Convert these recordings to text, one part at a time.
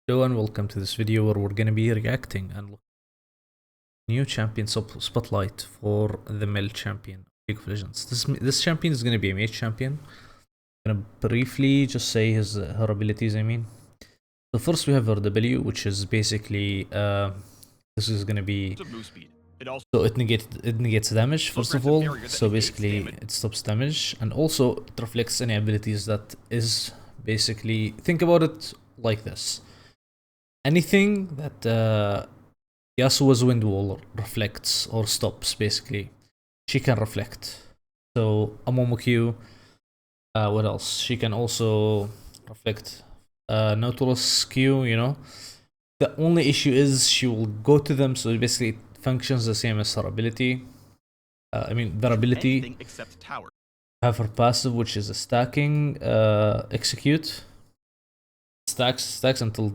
Hello and welcome to this video where we're going to be reacting and looking at new champion spotlight for the male champion of League of Legends. This champion is going to be a mage champion. I'm going to briefly just say her abilities. So first we have her W, which is basically this is going to be so it negates damage first of all. So basically it stops damage, and also it reflects any abilities that is basically, think about it like this. Anything that Yasuo's Wind Wall reflects or stops, basically, she can reflect. So Amomo Q, what else? She can also reflect Nautilus Q, you know. The only issue is she will go to them, so basically it functions the same as her ability. Their ability. Except tower. Have her passive, which is a stacking execute. Stacks until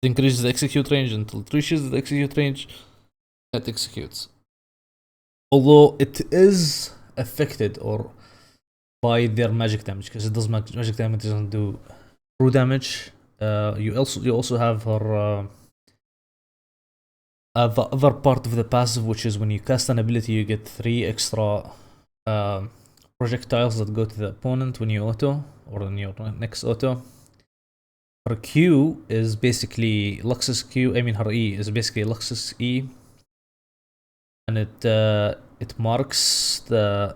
it increases the execute range until it reaches the execute range. That executes. Although it is affected or by their magic damage, because it does magic damage, doesn't do true damage. You also have her the other part of the passive, which is when you cast an ability, you get 3 extra projectiles that go to the opponent when you auto or in your next auto. Her Q is basically Lux's Q. Her E is basically Lux's E, and it marks the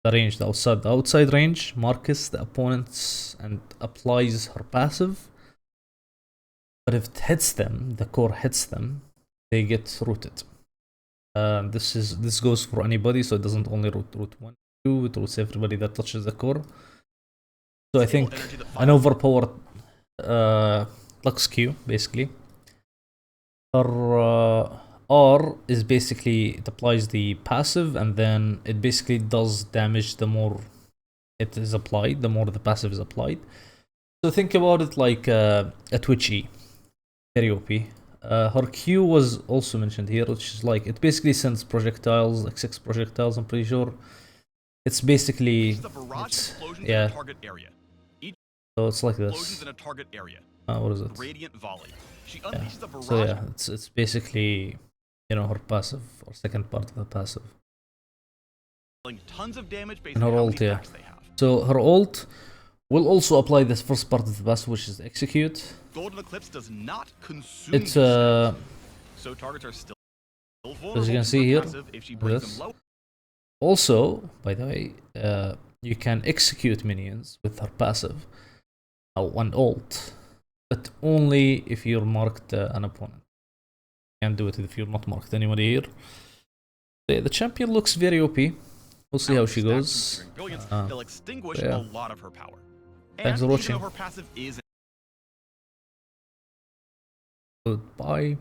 range, the outside range, marks the opponents and applies her passive. But if it hits them, the core hits them, they get rooted. This goes for anybody, so it doesn't only root 1, 2. It roots everybody that touches the core. So I think an overpowered Lux Q, basically. Her R is basically, it applies the passive, and then it basically does damage the more it is applied, the more the passive is applied. So think about it like a Twitch E. Very OP. Her Q was also mentioned here, which is like, it basically sends projectiles, like 6 projectiles, I'm pretty sure. It's basically, yeah. So it's like this. In a target area. What is it? Radiant volley. She unleashes a barrage. So yeah, it's basically, you know, her passive, or second part of the passive. Tons of damage based and her on how ult, many yeah. attacks they have. So her ult will also apply this first part of the passive, which is execute. Golden Eclipse does not consume. It's so targets are still as you can see here. If she brings them low. Also, by the way, you can execute minions with her passive. One ult, but only if you're marked an opponent. You can't do it if you're not marked anybody here. The champion looks very OP. We'll see how she goes. They'll extinguish a lot of her power. Thanks for watching. Her passive is Goodbye.